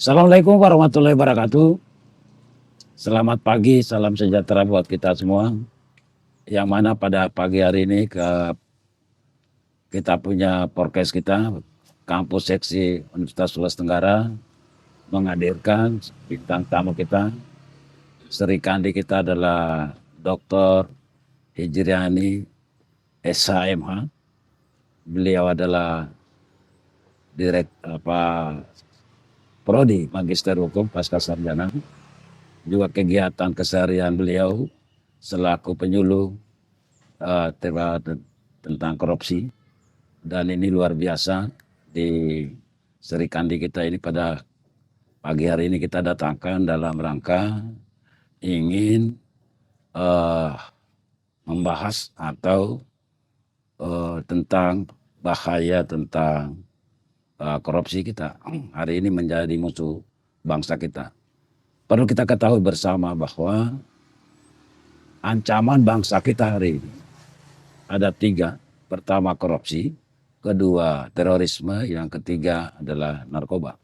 Assalamualaikum warahmatullahi wabarakatuh. Selamat pagi, salam sejahtera buat kita semua. Yang mana pada pagi hari ini kita punya podcast kita, kampus seksi Universitas Sulawesi Tenggara menghadirkan bintang tamu kita. Sri Kandi kita adalah Dr. Hijriani SHMH. Beliau adalah Prodi Magister Hukum Pasca Sarjana. Juga kegiatan keseharian beliau selaku penyuluh tentang korupsi, dan ini luar biasa di Sri Kandi kita ini. Pada pagi hari ini kita datangkan dalam rangka ingin membahas atau tentang bahaya tentang korupsi kita hari ini menjadi musuh bangsa kita. Perlu kita ketahui bersama bahwa ancaman bangsa kita hari ini ada 3. Pertama korupsi, kedua terorisme, yang ketiga adalah narkoba.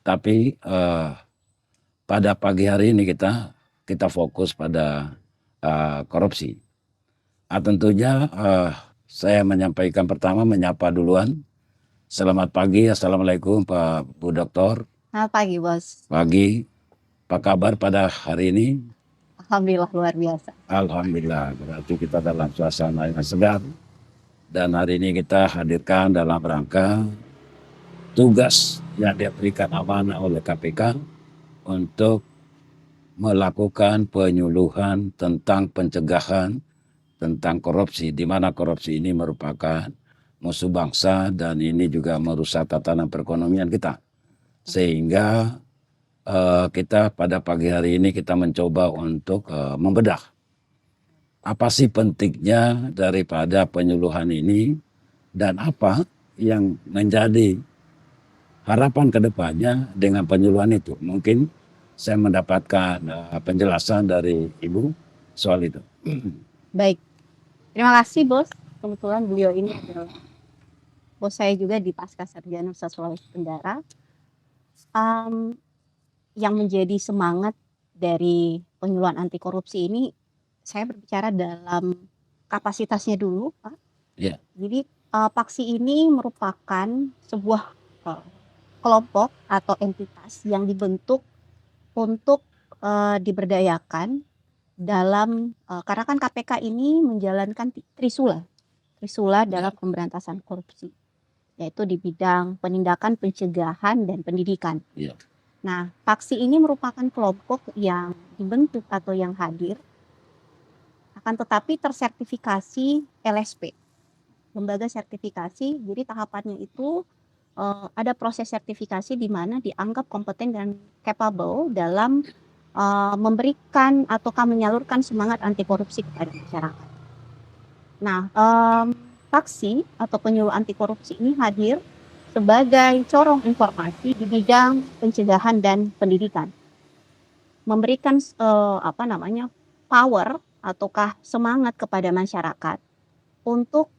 Tapi pada pagi hari ini kita fokus pada korupsi. Tentunya saya menyampaikan pertama, menyapa duluan. Selamat pagi, Assalamualaikum Pak Bu Doktor. Selamat pagi, Bos. Pagi. Apa kabar pada hari ini? Alhamdulillah luar biasa. Alhamdulillah, berarti kita dalam suasana yang segar. Dan hari ini kita hadirkan dalam rangka tugas yang diberikan amanah oleh KPK untuk melakukan penyuluhan tentang pencegahan tentang korupsi, di mana korupsi ini merupakan musuh bangsa dan ini juga merusak tatanan perekonomian kita. Sehingga kita pada pagi hari ini kita mencoba untuk membedah apa sih pentingnya daripada penyuluhan ini dan apa yang menjadi harapan kedepannya dengan penyuluhan itu. Mungkin saya mendapatkan penjelasan dari Ibu soal itu. Baik, terima kasih, Bos. Kebetulan beliau ini adalah bos saya juga di Pasca Sarjana Sulawesi Tenggara. Yang menjadi semangat dari penyuluhan anti korupsi ini, saya berbicara dalam kapasitasnya dulu, Pak. Ya. Jadi Paksi ini merupakan sebuah kelompok atau entitas yang dibentuk untuk diberdayakan dalam karena kan KPK ini menjalankan trisula dalam pemberantasan korupsi, yaitu di bidang penindakan, pencegahan, dan pendidikan. Ya. Nah, Paksi ini merupakan kelompok yang dibentuk atau yang hadir, akan tetapi tersertifikasi LSP, lembaga sertifikasi. Jadi tahapannya itu ada proses sertifikasi di mana dianggap kompeten dan capable dalam memberikan ataukah menyalurkan semangat anti korupsi kepada masyarakat. Nah, Paksi atau penyuluh anti korupsi ini hadir sebagai corong informasi di bidang pencegahan dan pendidikan, memberikan power ataukah semangat kepada masyarakat untuk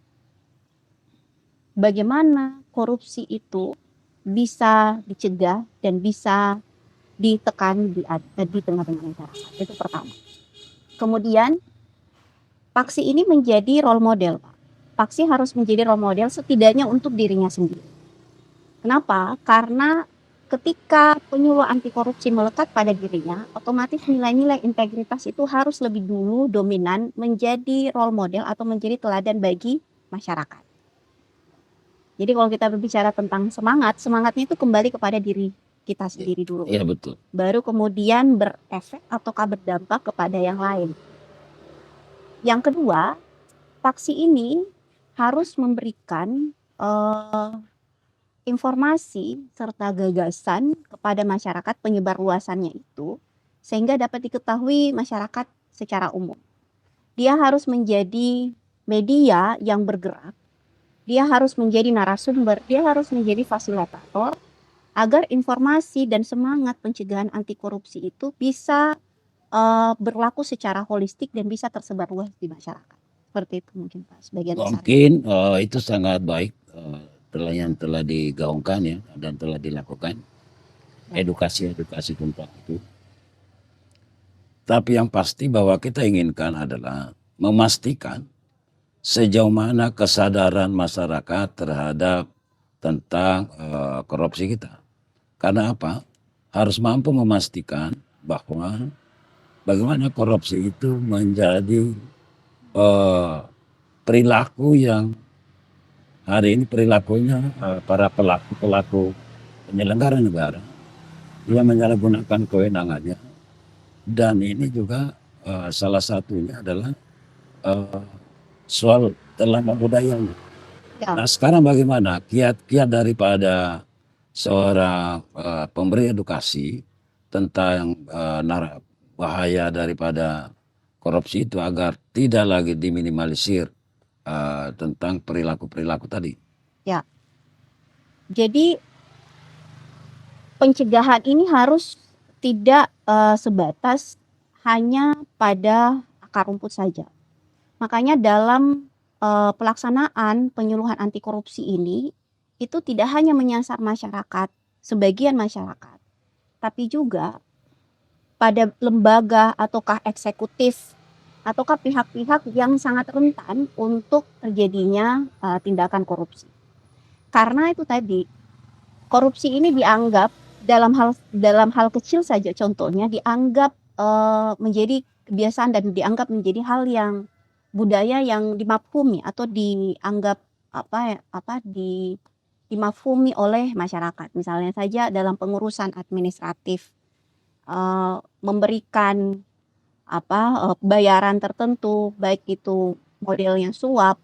bagaimana korupsi itu bisa dicegah dan bisa ditekan di tengah-tengah masyarakat. Itu pertama. Kemudian Paksi ini menjadi role model, Pak. Paksi harus menjadi role model setidaknya untuk dirinya sendiri. Kenapa? Karena ketika penyuluh anti korupsi melekat pada dirinya, otomatis nilai-nilai integritas itu harus lebih dulu dominan menjadi role model atau menjadi teladan bagi masyarakat. Jadi kalau kita berbicara tentang semangatnya itu kembali kepada diri kita sendiri dulu. Iya, betul. Baru kemudian berefek ataukah berdampak kepada yang lain. Yang kedua, Paksi ini harus memberikan informasi serta gagasan kepada masyarakat, penyebar luasannya itu, sehingga dapat diketahui masyarakat secara umum. Dia harus menjadi media yang bergerak, dia harus menjadi narasumber, dia harus menjadi fasilitator, agar informasi dan semangat pencegahan anti korupsi itu bisa berlaku secara holistik dan bisa tersebar luas di masyarakat. Seperti itu mungkin, Pak, sebagian besar. Mungkin itu sangat baik yang telah digaungkan ya dan telah dilakukan. edukasi tentang itu. Tapi yang pasti bahwa kita inginkan adalah memastikan sejauh mana kesadaran masyarakat terhadap tentang korupsi kita. Karena apa? Harus mampu memastikan bahwa bagaimana korupsi itu menjadi perilaku yang hari ini perilakunya para pelaku penyelenggara negara yang menyalahgunakan kewenangannya, dan ini juga salah satunya adalah soal terlambat budayanya. Ya. Nah sekarang bagaimana kiat-kiat daripada seorang pemberi edukasi tentang bahaya daripada korupsi itu agar tidak lagi diminimalisir tentang perilaku-perilaku tadi. Ya. Jadi pencegahan ini harus tidak sebatas hanya pada akar rumput saja. Makanya dalam pelaksanaan penyuluhan anti korupsi ini itu tidak hanya menyasar masyarakat, sebagian masyarakat, tapi juga pada lembaga ataukah eksekutif ataukah pihak-pihak yang sangat rentan untuk terjadinya tindakan korupsi. Karena itu tadi, korupsi ini dianggap dalam hal kecil saja, contohnya dianggap menjadi kebiasaan dan dianggap menjadi hal yang budaya yang dimafhumi atau dianggap dimafhumi oleh masyarakat. Misalnya saja dalam pengurusan administratif, memberikan bayaran tertentu, baik itu modelnya suap,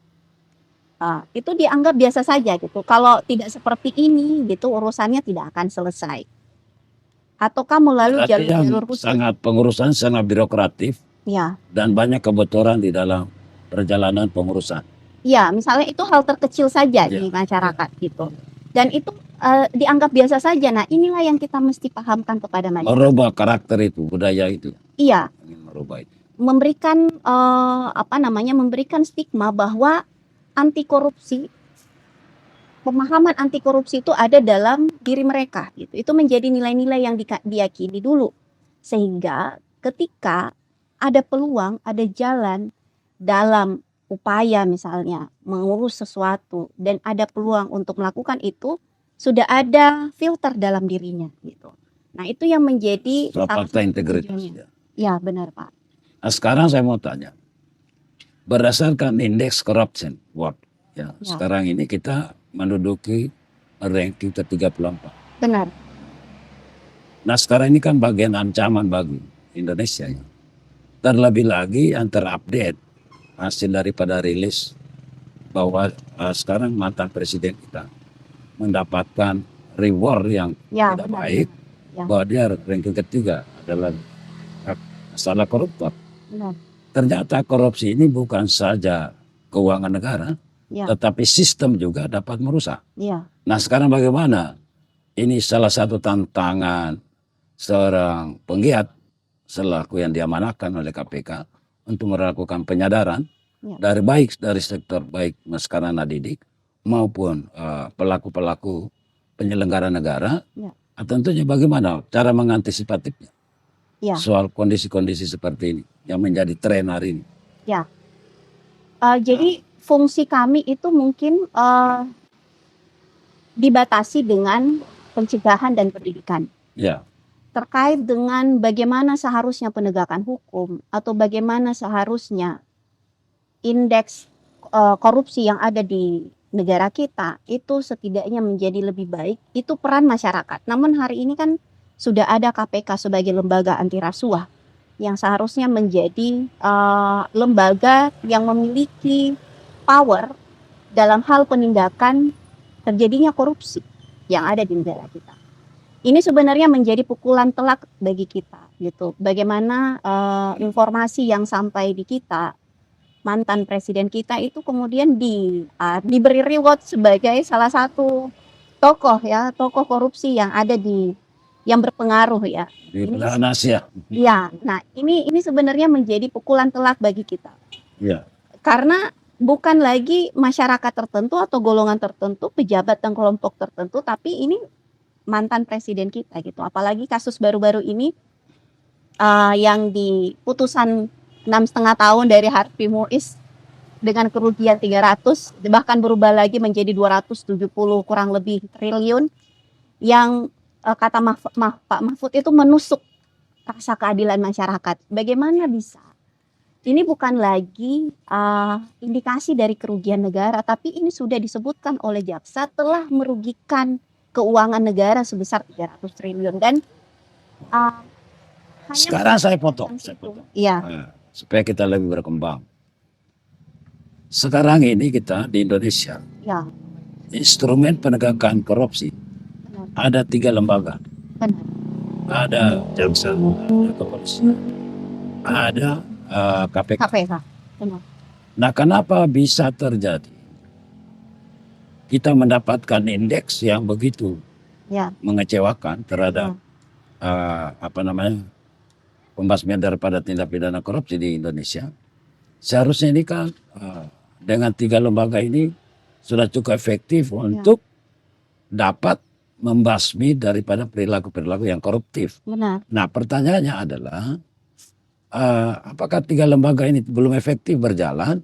itu dianggap biasa saja gitu. Kalau tidak seperti ini gitu, urusannya tidak akan selesai. Ataukah melalui Berarti yang jalur-jalur khusus. pengurusan sangat birokratif Ya, dan banyak kebocoran di dalam perjalanan pengurusan. ya, misalnya itu hal terkecil saja Ya, di masyarakat gitu. Dan itu dianggap biasa saja. Nah, inilah yang kita mesti pahamkan kepada masyarakat. Merubah karakter itu, budaya itu. Iya, Ingin merubah itu. memberikan memberikan stigma bahwa anti korupsi, pemahaman anti korupsi itu ada dalam diri mereka gitu. Itu menjadi nilai-nilai yang diyakini dulu. Sehingga ketika ada peluang, ada jalan dalam upaya misalnya mengurus sesuatu dan ada peluang untuk melakukan itu, sudah ada filter dalam dirinya gitu. Nah, itu yang menjadi Fakta integritas. tujuannya. Ya, benar, Pak. Nah, sekarang saya mau tanya, berdasarkan indeks corruption world, ya, sekarang ini kita menduduki ranking ke-34. Benar. Nah sekarang ini kan bagian ancaman bagi Indonesia. Ya. Terlebih lagi yang terupdate hasil daripada rilis bahwa sekarang mantan presiden kita mendapatkan reward yang tidak baik, bahwa dia ranking ketiga adalah masalah koruptor. Benar. Ternyata korupsi ini bukan saja keuangan negara, tetapi sistem juga dapat merusak. Nah sekarang bagaimana? Ini salah satu tantangan seorang penggiat selaku yang diamanahkan oleh KPK untuk melakukan penyadaran dari sektor baik sekarang didik maupun pelaku-pelaku penyelenggara negara. Tentunya bagaimana cara mengantisipasinya soal kondisi-kondisi seperti ini yang menjadi tren hari ini. Jadi fungsi kami itu mungkin dibatasi dengan pencegahan dan pendidikan. Terkait dengan bagaimana seharusnya penegakan hukum atau bagaimana seharusnya indeks korupsi yang ada di negara kita itu setidaknya menjadi lebih baik, itu peran masyarakat. Namun hari ini kan sudah ada KPK sebagai lembaga anti rasuah yang seharusnya menjadi lembaga yang memiliki power dalam hal penindakan terjadinya korupsi yang ada di negara kita. Ini sebenarnya menjadi pukulan telak bagi kita gitu. Bagaimana informasi yang sampai di kita, mantan presiden kita itu kemudian diberi reward sebagai salah satu tokoh korupsi yang ada yang berpengaruh ya. Di belahan Asia. Ya, nah ini sebenarnya menjadi pukulan telak bagi kita. Karena bukan lagi masyarakat tertentu atau golongan tertentu, pejabat dan kelompok tertentu, tapi ini mantan presiden kita gitu. Apalagi kasus baru-baru ini yang di putusan 6,5 tahun dari Harvey Muiz dengan kerugian 300 bahkan berubah lagi menjadi 270 kurang lebih triliun yang kata Pak Mahfud itu menusuk rasa keadilan masyarakat. Bagaimana bisa? Ini bukan lagi indikasi dari kerugian negara, tapi ini sudah disebutkan oleh jaksa telah merugikan keuangan negara sebesar 300 triliun dan hanya Sekarang saya potong. Iya. Supaya kita lebih berkembang. Sekarang ini kita di Indonesia, Ya, instrumen penegakan korupsi benar. ada 3 lembaga. Benar. Ada jaksa, ada kepolisian, ada KPK. KPK. Benar. Nah, kenapa bisa terjadi? Kita mendapatkan indeks yang begitu Ya. mengecewakan terhadap pembasmian daripada tindak pidana korupsi di Indonesia. Seharusnya ini kan dengan 3 lembaga ini sudah cukup efektif untuk dapat membasmi daripada perilaku-perilaku yang koruptif. Benar. Nah, pertanyaannya adalah apakah 3 lembaga ini belum efektif berjalan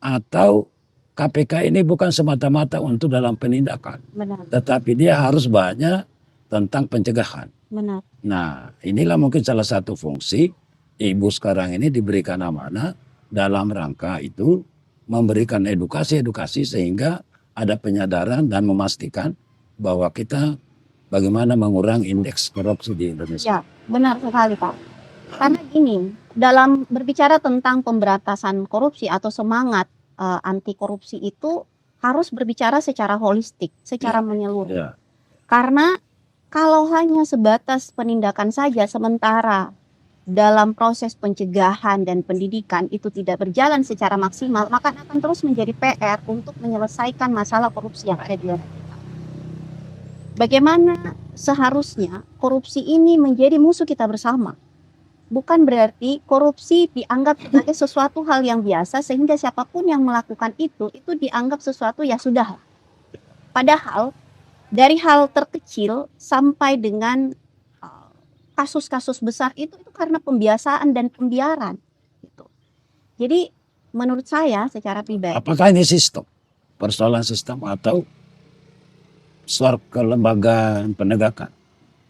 atau KPK ini bukan semata-mata untuk dalam penindakan, Benar. tetapi dia harus banyak tentang pencegahan. Benar. Nah, inilah mungkin salah satu fungsi Ibu sekarang ini diberikan amanah dalam rangka itu memberikan edukasi sehingga ada penyadaran dan memastikan bahwa kita bagaimana mengurangi indeks korupsi di Indonesia. Ya, benar sekali Pak. Karena gini, dalam berbicara tentang pemberantasan korupsi atau semangat anti korupsi itu harus berbicara secara holistik, secara menyeluruh. Ya. Karena kalau hanya sebatas penindakan saja sementara dalam proses pencegahan dan pendidikan itu tidak berjalan secara maksimal, maka akan terus menjadi PR untuk menyelesaikan masalah korupsi yang ada di negara kita. Bagaimana seharusnya korupsi ini menjadi musuh kita bersama. Bukan berarti korupsi dianggap sebagai sesuatu hal yang biasa sehingga siapapun yang melakukan itu dianggap sesuatu ya sudah. Padahal dari hal terkecil sampai dengan kasus-kasus besar itu karena pembiasaan dan pembiaran gitu. Jadi menurut saya secara pribadi, apakah ini sistem, persoalan sistem atau soal kelembagaan penegakan?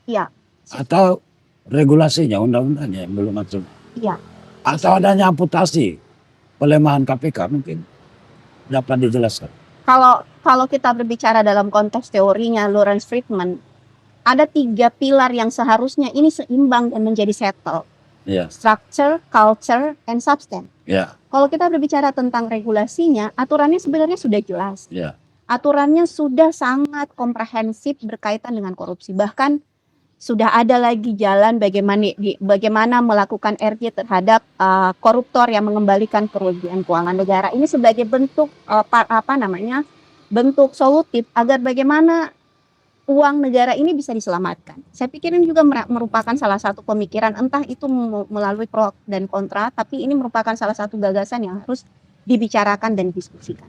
Iya. Atau regulasinya, undang-undangnya yang belum masuk? Iya. Atau adanya amputasi, pelemahan KPK mungkin dapat dijelaskan? Kalau kita berbicara dalam konteks teorinya Lawrence Friedman, ada 3 pilar yang seharusnya ini seimbang dan menjadi settle. Ya. Structure, culture, and substance. Ya. Kalau kita berbicara tentang regulasinya, aturannya sebenarnya sudah jelas. Ya. Aturannya sudah sangat komprehensif berkaitan dengan korupsi. Bahkan sudah ada lagi jalan bagaimana melakukan RJ terhadap koruptor yang mengembalikan kerugian keuangan negara. Ini sebagai bentuk bentuk solutif agar bagaimana uang negara ini bisa diselamatkan. Saya pikir ini juga merupakan salah satu pemikiran, entah itu melalui pro dan kontra, tapi ini merupakan salah satu gagasan yang harus dibicarakan dan didiskusikan.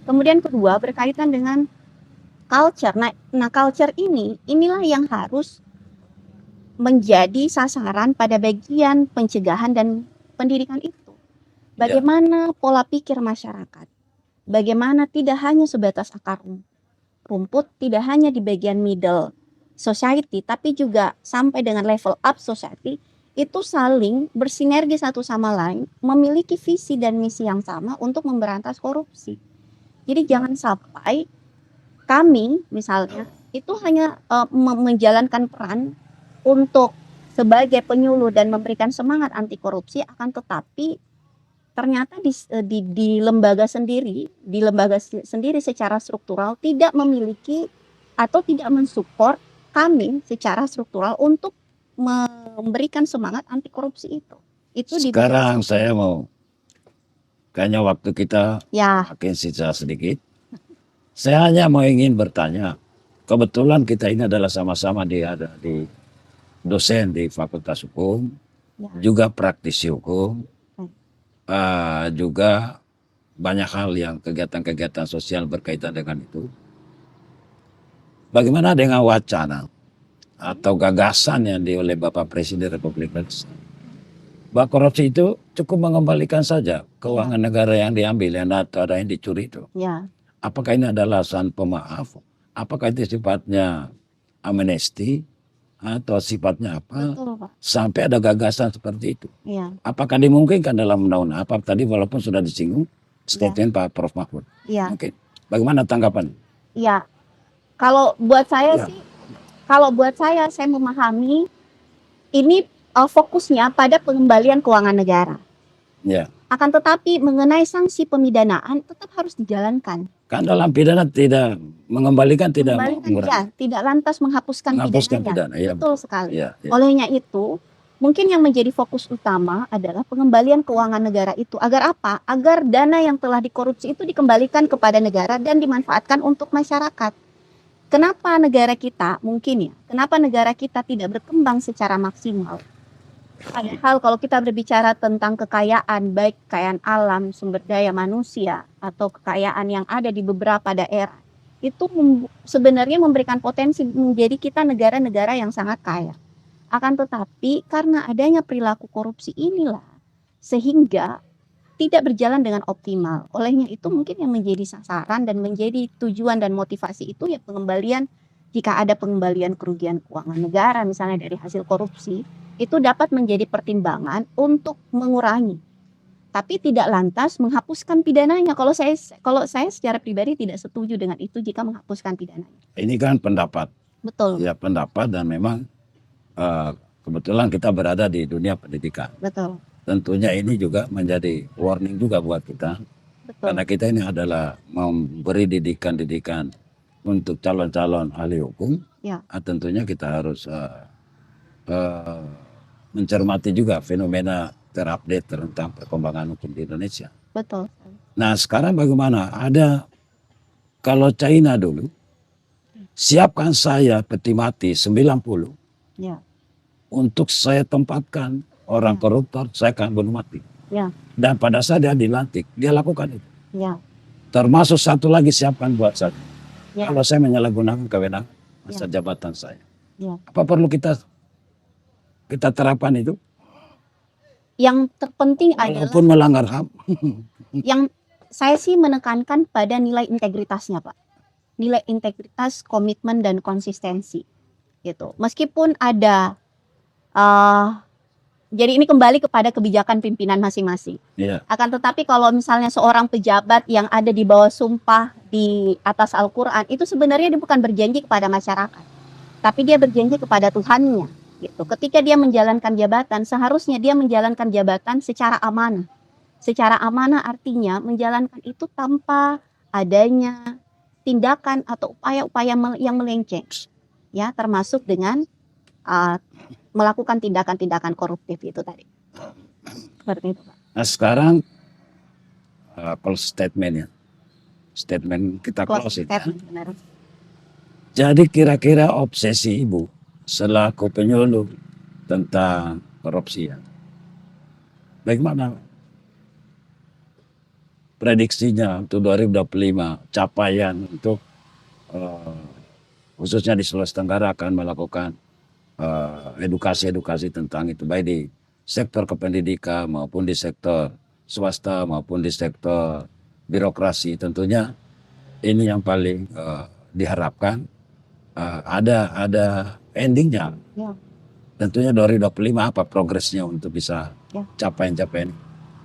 Kemudian kedua berkaitan dengan culture. Nah culture inilah yang harus menjadi sasaran pada bagian pencegahan dan pendidikan itu. Bagaimana pola pikir masyarakat, bagaimana tidak hanya sebatas akar rumput, tidak hanya di bagian middle society, tapi juga sampai dengan level up society, itu saling bersinergi satu sama lain, memiliki visi dan misi yang sama untuk memberantas korupsi. Jadi jangan sampai kami misalnya itu hanya menjalankan peran untuk sebagai penyuluh dan memberikan semangat anti korupsi, akan tetapi ternyata di lembaga sendiri secara struktural tidak memiliki atau tidak mensupport kami secara struktural untuk memberikan semangat anti korupsi itu. Sekarang saya mau, kayaknya waktu kita makin sisa sedikit. Saya hanya mau ingin bertanya, kebetulan kita ini adalah sama-sama di dosen di Fakultas Hukum, juga praktisi hukum, juga banyak hal yang kegiatan-kegiatan sosial berkaitan dengan itu. Bagaimana dengan wacana atau gagasan yang oleh Bapak Presiden Republik Indonesia. Bahwa korupsi itu cukup mengembalikan saja keuangan negara yang diambil, yang ada yang dicuri itu. Ya, Apakah ini adalah alasan pemaaf? Apakah itu sifatnya amnesti atau sifatnya apa? betul Pak. Sampai ada gagasan seperti itu. Iya, Apakah dimungkinkan dalam undang-undang? Apa tadi walaupun sudah disinggung statement Pak Prof Mahfud? iya, Mungkin. Bagaimana tanggapan? iya. Kalau buat saya Ya. sih, saya memahami ini fokusnya pada pengembalian keuangan negara. Ya, Akan tetapi mengenai sanksi pemidanaan tetap harus dijalankan. kan dalam pidana tidak mengembalikan, tidak Mengembalikan, mengurangi. ya, tidak lantas menghapuskan Menghapuskan pidananya. pidana. Ya, Betul sekali. ya, ya. Olehnya itu, mungkin yang menjadi fokus utama adalah pengembalian keuangan negara itu. Agar apa? Agar dana yang telah dikorupsi itu dikembalikan kepada negara dan dimanfaatkan untuk masyarakat. Kenapa negara kita, kenapa negara kita tidak berkembang secara maksimal? Padahal kalau kita berbicara tentang kekayaan, baik kekayaan alam, sumber daya manusia, atau kekayaan yang ada di beberapa daerah, itu sebenarnya memberikan potensi menjadi kita negara-negara yang sangat kaya. Akan tetapi karena adanya perilaku korupsi inilah, sehingga tidak berjalan dengan optimal. Olehnya itu mungkin yang menjadi sasaran dan menjadi tujuan dan motivasi itu ya pengembalian, jika ada pengembalian kerugian keuangan negara misalnya dari hasil korupsi, itu dapat menjadi pertimbangan untuk mengurangi. Tapi tidak lantas menghapuskan pidananya. Kalau saya secara pribadi tidak setuju dengan itu jika menghapuskan pidananya. Ini kan pendapat. Betul. Ya, pendapat, dan memang kebetulan kita berada di dunia pendidikan. Betul. Tentunya ini juga menjadi warning juga buat kita. Betul. Karena kita ini adalah memberi didikan-didikan untuk calon-calon ahli hukum. Ya. Tentunya kita harus mencermati juga fenomena terupdate tentang perkembangan hukum di Indonesia. Betul. Nah, sekarang bagaimana? Kalau China dulu, siapkan saya peti mati 90 Ya. untuk saya tempatkan orang koruptor, saya akan bunuh mati. Ya. Dan pada saat dia dilantik, dia lakukan itu. Ya. Termasuk satu lagi, siapkan buat saya. Ya. Kalau saya menyalahgunakan kewenangan masa jabatan saya. Ya. Apa perlu kita terapkan itu? Yang terpenting adalah Walaupun melanggar HAM. yang saya sih menekankan pada nilai integritasnya, Pak. Nilai integritas, komitmen, dan konsistensi. Gitu. Meskipun ada jadi ini kembali kepada kebijakan pimpinan masing-masing. Iya. Akan tetapi kalau misalnya seorang pejabat yang ada di bawah sumpah di atas Al-Quran, itu sebenarnya dia bukan berjanji kepada masyarakat, tapi dia berjanji kepada Tuhannya. Gitu. Ketika dia menjalankan jabatan, seharusnya dia menjalankan jabatan secara amanah. Secara amanah artinya menjalankan itu tanpa adanya tindakan atau upaya-upaya yang melenceng. Ya, termasuk dengan melakukan tindakan-tindakan koruptif itu tadi. Seperti itu, Pak. Nah, sekarang close statement kita close itu. Benar. Jadi kira-kira obsesi Ibu selaku penyuluh tentang korupsi, ya, bagaimana prediksinya untuk 2025, capaian untuk khususnya di Sulawesi Tenggara akan melakukan edukasi-edukasi tentang itu, baik di sektor kependidikan maupun di sektor swasta maupun di sektor birokrasi. Tentunya ini yang paling diharapkan ada endingnya. Ya. Tentunya 2025 apa progresnya untuk bisa capaian-capaian.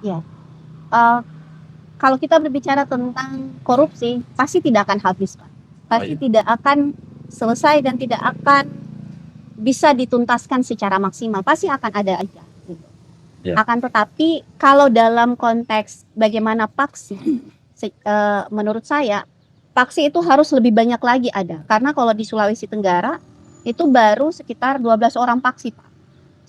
Ya. Kalau kita berbicara tentang korupsi, pasti tidak akan habis, Pak. Pasti tidak akan selesai dan tidak akan bisa dituntaskan secara maksimal. Pasti akan ada aja. Gitu. Ya. Akan tetapi kalau dalam konteks bagaimana paksi, menurut saya paksi itu harus lebih banyak lagi ada. Karena kalau di Sulawesi Tenggara itu baru sekitar 12 orang paksi, Pak.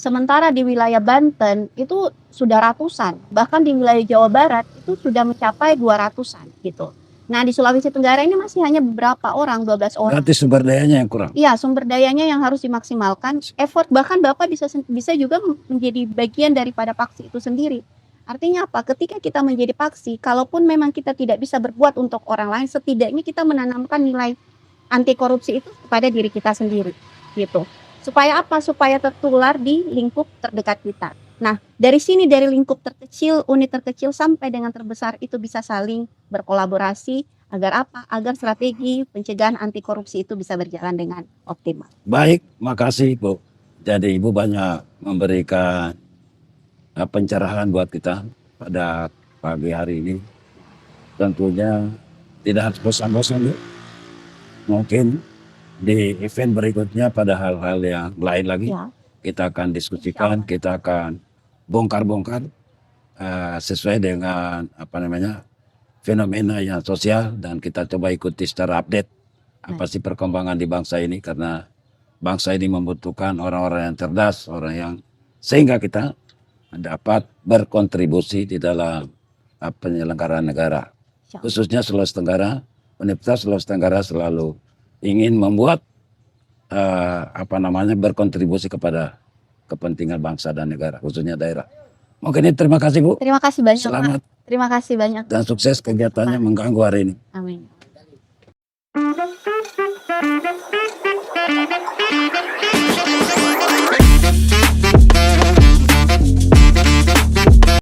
Sementara di wilayah Banten itu sudah ratusan. Bahkan di wilayah Jawa Barat itu sudah mencapai 200-an gitu. Nah, di Sulawesi Tenggara ini masih hanya beberapa orang, 12 orang. Berarti sumber dayanya yang kurang. Iya, sumber dayanya yang harus dimaksimalkan. Effort bahkan Bapak bisa juga menjadi bagian daripada paksi itu sendiri. Artinya apa? Ketika kita menjadi paksi, kalaupun memang kita tidak bisa berbuat untuk orang lain, setidaknya kita menanamkan nilai anti korupsi itu kepada diri kita sendiri, gitu. Supaya apa? Supaya tertular di lingkup terdekat kita. Nah, dari sini, dari lingkup terkecil, unit terkecil sampai dengan terbesar itu bisa saling berkolaborasi agar apa? Agar strategi pencegahan anti korupsi itu bisa berjalan dengan optimal. Baik, makasih Bu. Jadi Ibu banyak memberikan pencerahan buat kita pada pagi hari ini. Tentunya tidak harus bosan-bosan Bu. Mungkin di event berikutnya pada hal-hal yang lain lagi Ya, kita akan diskusikan, kita akan bongkar-bongkar sesuai dengan apa namanya fenomena yang sosial dan kita coba ikuti secara update apa sih perkembangan di bangsa ini karena bangsa ini membutuhkan orang-orang yang cerdas, orang yang sehingga kita dapat berkontribusi di dalam penyelenggaraan negara. insya Allah. Khususnya Sulawesi Tenggara, Universitas Sulawesi Tenggara selalu ingin membuat berkontribusi kepada kepentingan bangsa dan negara, khususnya daerah. Mungkin ini terima kasih Bu. Terima kasih banyak, Pak. Selamat Terima kasih banyak. dan sukses kegiatannya mengganggu hari ini. Amin.